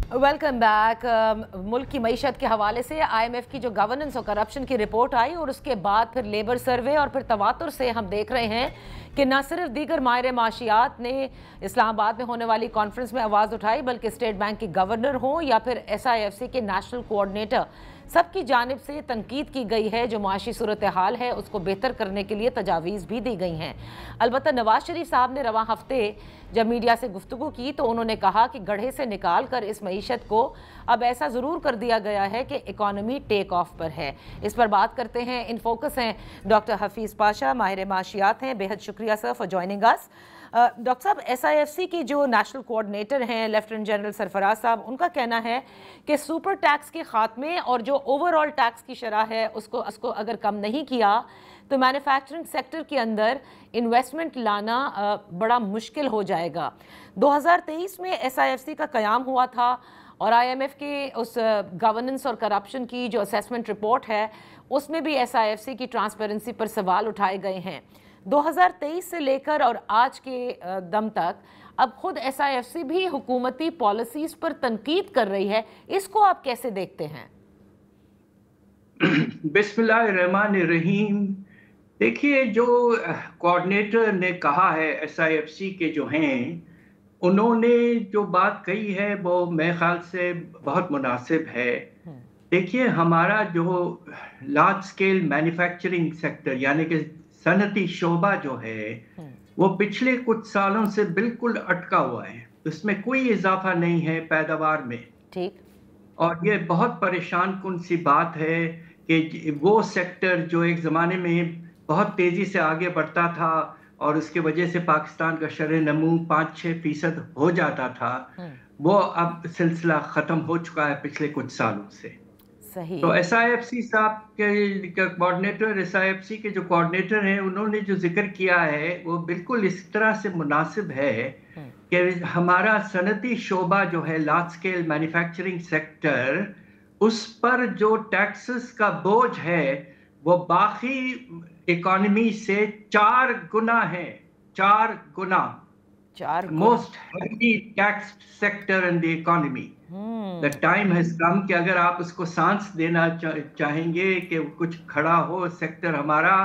Welcome back. मुल्क की मईशत के हवाले से IMF की जो गवर्नेंस और करप्शन की रिपोर्ट आई और उसके बाद फिर लेबर सर्वे और फिर तवातुर से हम देख रहे हैं कि न सिर्फ दीगर माहिर माशियात ने इस्लामाबाद में होने वाली कॉन्फ्रेंस में आवाज़ उठाई, बल्कि स्टेट बैंक के गवर्नर हों या फिर SIFC के नेशनल कोऑर्डिनेटर, सबकी जानिब से तनकीद की गई है। जो माशी सूरत हाल है उसको बेहतर करने के लिए तजावीज़ भी दी गई हैं। अलबत्ता नवाज शरीफ साहब ने रवां हफ्ते जब मीडिया से गुफ्तगू की तो उन्होंने कहा कि गढ़े से निकाल कर इस मईशत को अब ऐसा ज़रूर कर दिया गया है कि इकॉनमी टेक ऑफ पर है। इस पर बात करते हैं। इन फोकस हैं डॉक्टर हफीज़ पाशा, माहिर माशियात हैं। बेहद शुक्रिया sir for joining us. Doctor साहब, SIFC की जो नेशनल कोऑर्डिनेटर हैं लेफ्टिनेंट जनरल सरफराज साहब, उनका कहना है कि सुपर टैक्स के खात्मे और जो ओवरऑल टैक्स की शरह है उसको अगर कम नहीं किया तो मैन्युफैक्चरिंग सेक्टर के अंदर इन्वेस्टमेंट लाना बड़ा मुश्किल हो जाएगा। 2023 में SIFC का क़याम हुआ था और IMF के उस गवर्नेंस और करप्शन की जो असेसमेंट रिपोर्ट है उसमें भी SIFC की ट्रांसपेरेंसी पर सवाल उठाए गए हैं। 2023 से लेकर और आज के दम तक अब खुद SIFC भी हुकूमती पॉलिसीज़ पर तनकीद कर रही है। इसको आप कैसे देखते हैं? बिस्मिल्लाहिर्रहमानिर्रहीम। देखिए, जो कोऑर्डिनेटर ने कहा है SIFC के जो हैं, उन्होंने जो बात कही है वो मेरे ख्याल से बहुत मुनासिब है। देखिए, हमारा जो लार्ज स्केल मैन्युफैक्चरिंग सेक्टर यानी कि सनती शोबा जो है वो पिछले कुछ सालों से बिल्कुल अटका हुआ है। उसमें कोई इजाफा नहीं है पैदावार में। ठीक। और ये बहुत परेशान कुन सी बात है कि वो सेक्टर जो एक ज़माने में बहुत तेज़ी से आगे बढ़ता था और उसके वजह से पाकिस्तान का शरह नमू 5-6% हो जाता था, वो अब सिलसिला ख़त्म हो चुका है पिछले कुछ सालों से। सही। तो SIFC साहब के कोऑर्डिनेटर, SIFC के जो कोऑर्डिनेटर हैं, उन्होंने जो जिक्र किया है वो बिल्कुल इस तरह से मुनासिब है कि हमारा सनती शोबा जो है लार्ज स्केल मैन्युफैक्चरिंग सेक्टर, उस पर जो टैक्सेस का बोझ है वो बाकी इकोनॉमी से 4 गुना है। 4 गुना। Most heavy taxed sector in the economy. The time has come कि अगर आप उसको सांस देना चाहेंगे कि कुछ खड़ा हो सेक्टर हमारा,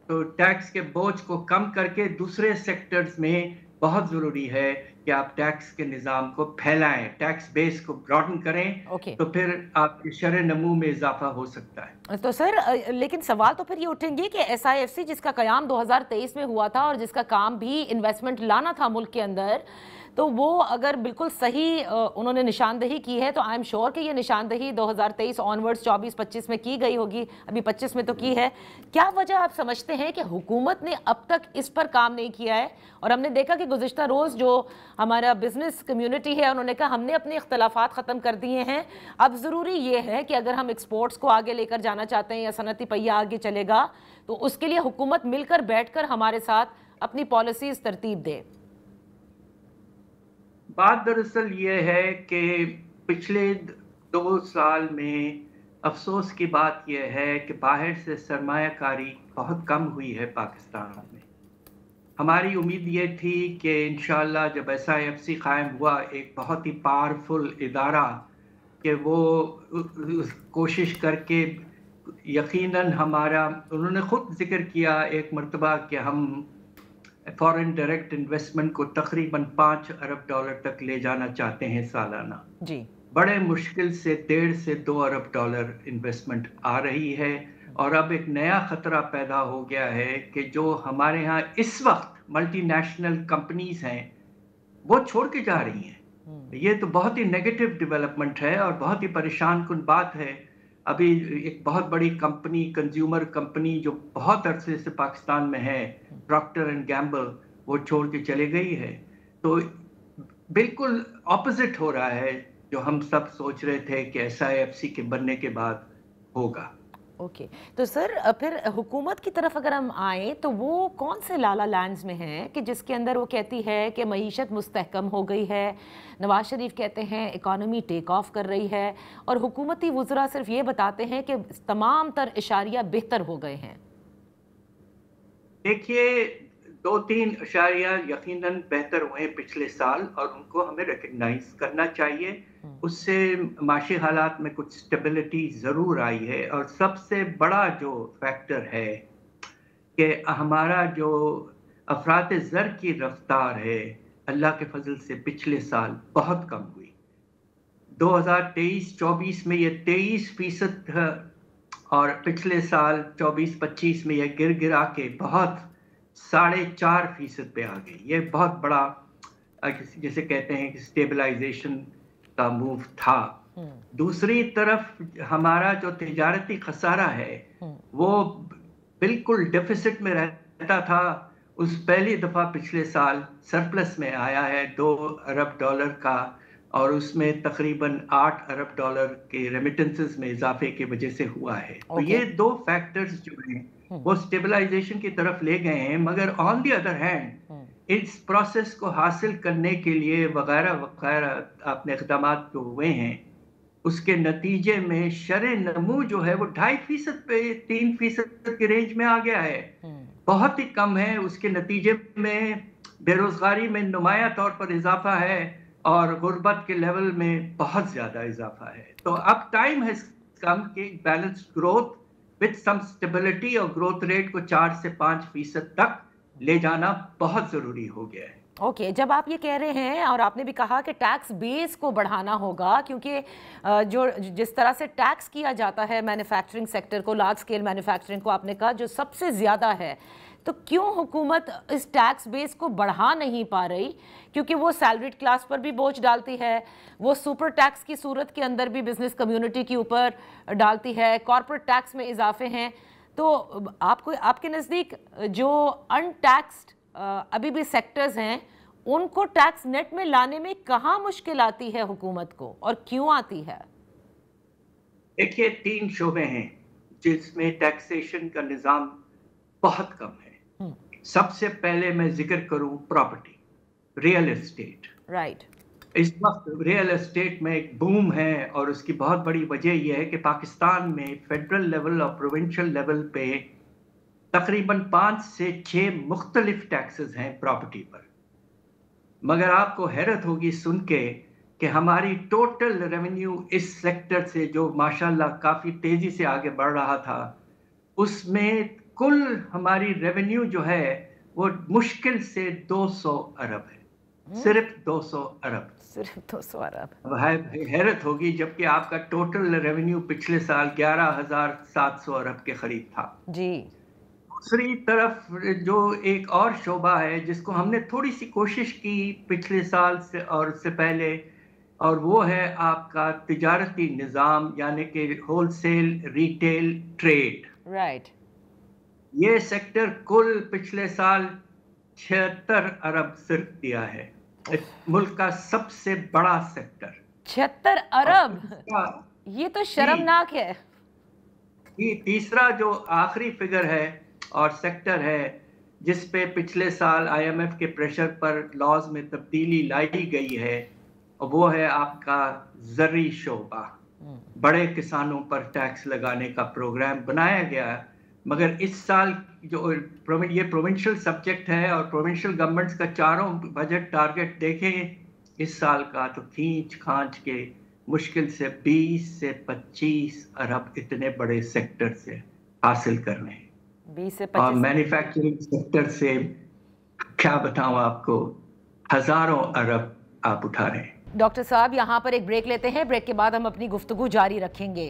तो टैक्स के बोझ को कम करके दूसरे सेक्टर्स में बहुत ज़रूरी है कि आप टैक्स के निज़ाम को फैलाएं, टैक्स बेस को ब्रॉडन करें। तो फिर आपके शरह नमू में इजाफा हो सकता है। तो सर, लेकिन सवाल तो फिर ये उठेंगे कि SIFC जिसका क़याम 2023 में हुआ था और जिसका काम भी इन्वेस्टमेंट लाना था मुल्क के अंदर, तो वो अगर बिल्कुल सही उन्होंने निशानदही की है तो आई एम श्योर कि ये निशानदही 2023 ऑनवर्ड्स 24-25 में की गई होगी। अभी 25 में तो की है। क्या वजह आप समझते हैं कि हुकूमत ने अब तक इस पर काम नहीं किया है? और हमने देखा कि गुज़िश्ता रोज़ जो हमारा बिजनेस कम्युनिटी है उन्होंने कहा हमने अपने इख्तलाफात ख़त्म कर दिए हैं, अब ज़रूरी ये है कि अगर हम एक्सपोर्ट्स को आगे लेकर जाना चाहते हैं या सनती पहिया आगे चलेगा तो उसके लिए हुकूमत मिलकर बैठकर हमारे साथ अपनी पॉलिसीज़ तरतीब दे। बात दरअसल ये है कि पिछले 2 साल में अफसोस की बात यह है कि बाहर से सरमायाकारी बहुत कम हुई है पाकिस्तान में। हमारी उम्मीद ये थी कि इंशाअल्लाह जब SIFC कायम हुआ, एक बहुत ही पावरफुल इदारा, कि वो कोशिश करके यकीनन हमारा, उन्होंने खुद जिक्र किया एक मरतबा कि हम फॉरेन डायरेक्ट इन्वेस्टमेंट को तकरीबन $5 अरब तक ले जाना चाहते हैं सालाना। जी। बड़े मुश्किल से 1.5 से 2 अरब डॉलर इन्वेस्टमेंट आ रही है। और अब एक नया खतरा पैदा हो गया है कि जो हमारे यहाँ इस वक्त मल्टीनेशनल कंपनीज हैं वो छोड़ के जा रही हैं। ये तो बहुत ही नेगेटिव डेवलपमेंट है और बहुत ही परेशान कुन बात है। अभी एक बहुत बड़ी कंपनी, कंज्यूमर कंपनी जो बहुत अरसे से पाकिस्तान में है, प्रॉक्टर एंड गैम्बल, वो छोड़ के चले गई है। तो बिल्कुल ऑपोजिट हो रहा है जो हम सब सोच रहे थे कि SIFC के बनने के बाद होगा। ओके। तो सर, फिर हुकूमत की तरफ अगर हम आए तो वो कौन से लाला लैंड्स में हैं कि जिसके अंदर वो कहती है कि मईशत मुस्तहकम हो गई है, नवाज शरीफ कहते हैं इकॉनमी टेक ऑफ कर रही है, और हुकूमती वुज़रा सिर्फ ये बताते हैं कि तमाम तर इशारिया बेहतर हो गए हैं? देखिए, 2-3 अशारिया यकीनन बेहतर हुए पिछले साल और उनको हमें रिकग्नाइज करना चाहिए। उससे माशी हालात में कुछ स्टेबिलिटी ज़रूर आई है। और सबसे बड़ा जो फैक्टर है कि हमारा जो अफरात ज़र की रफ्तार है अल्लाह के फजल से पिछले साल बहुत कम हुई। 2023-24 में ये 23% था और पिछले साल 24-25 में ये गिरा के बहुत 4.5% पे आ गई। ये बहुत बड़ा जिसे कहते हैं कि स्टेबलाइजेशन का मूव था। दूसरी तरफ हमारा जो तिजारती खसारा है वो बिल्कुल डेफिसिट में रहता था। उस पहली दफ़ा पिछले साल सरप्लस में आया है $2 अरब का और उसमें तकरीबन $8 अरब के रेमिटेंसेस में इजाफे की वजह से हुआ है। तो ये दो फैक्टर्स जो हैं वो स्टेबलाइजेशन की तरफ ले गए हैं। मगर ऑन द अदर हैंड इस प्रोसेस को हासिल करने के लिए वगैरह वगैरह अपने इक़दामात जो हुए हैं उसके नतीजे में शरह नमू जो है वो 2.5% पे 3% की रेंज में आ गया है। बहुत ही कम है। उसके नतीजे में बेरोजगारी में नुमाया तौर पर इजाफा है और गुर्बत के लेवल में बहुत ज्यादा इजाफा है। तो अब टाइम है कम कि balance growth with some stability और ग्रोथ रेट को 4 से 5% तक ले जाना बहुत जरूरी हो गया है। ओके, जब आप ये कह रहे हैं और आपने भी कहा कि टैक्स बेस को बढ़ाना होगा क्योंकि जो जिस तरह से टैक्स किया जाता है मैन्युफैक्चरिंग सेक्टर को, लार्ज स्केल मैन्युफैक्चरिंग को आपने कहा जो सबसे ज़्यादा है, तो क्यों हुकूमत इस टैक्स बेस को बढ़ा नहीं पा रही? क्योंकि वो सैलरीड क्लास पर भी बोझ डालती है, वो सुपर टैक्स की सूरत के अंदर भी बिजनेस कम्युनिटी के ऊपर डालती है, कॉर्पोरेट टैक्स में इजाफे हैं। तो आपको आपके नज़दीक जो अनटैक्स्ड अभी भी सेक्टर्स हैं उनको टैक्स नेट में लाने में कहाँ मुश्किल आती है हुकूमत को और क्यों आती है? देखिए 3 शोबे हैं जिसमें टैक्सेशन का निज़ाम बहुत कम है। सबसे पहले मैं जिक्र करूं प्रॉपर्टी, रियल एस्टेट। राइट। इस वक्त रियल एस्टेट में एक बूम है और उसकी बहुत बड़ी वजह यह है कि पाकिस्तान में फेडरल लेवल और प्रोविंशियल लेवल पे तकरीबन 5 से 6 मुख्तलिफ टैक्सेस हैं प्रॉपर्टी पर। मगर आपको हैरत होगी सुन के कि हमारी टोटल रेवेन्यू इस सेक्टर से जो माशाल्लाह काफ़ी तेज़ी से आगे बढ़ रहा था उसमें कुल हमारी रेवेन्यू जो है वो मुश्किल से 200 अरब है। सिर्फ 200 अरब। सिर्फ 200 अरब। हैरत होगी जबकि आपका टोटल रेवेन्यू पिछले साल 11,700 अरब के करीब था। जी। दूसरी तरफ जो एक और शोबा है जिसको हमने थोड़ी सी कोशिश की पिछले साल से और उससे पहले, और वो है आपका तिजारती निज़ाम यानी कि होलसेल रिटेल ट्रेड। राइट। ये सेक्टर कुल पिछले साल 76 अरब सिर्फ दिया है। मुल्क का सबसे बड़ा सेक्टर 76 अरब, ये तो शर्मनाक है। ये तीसरा जो आखिरी फिगर है और सेक्टर है जिस पे पिछले साल IMF के प्रेशर पर लॉज में तब्दीली लाई गई है वो है आपका ज़र्री शोबा। बड़े किसानों पर टैक्स लगाने का प्रोग्राम बनाया गया, मगर इस साल जो ये प्रोविंशियल सब्जेक्ट है और प्रोविंशियल गवर्नमेंट्स का चारों बजट टारगेट देखें इस साल का तो खींच खांच के मुश्किल से 20 से 25 अरब इतने बड़े सेक्टर से हासिल करने हैं। 20 से 25 और मैन्युफैक्चरिंग सेक्टर से क्या बताऊं आपको, हजारों अरब आप उठा रहे हैं। डॉक्टर साहब यहाँ पर एक ब्रेक लेते हैं, ब्रेक के बाद हम अपनी गुफ्तगू जारी रखेंगे।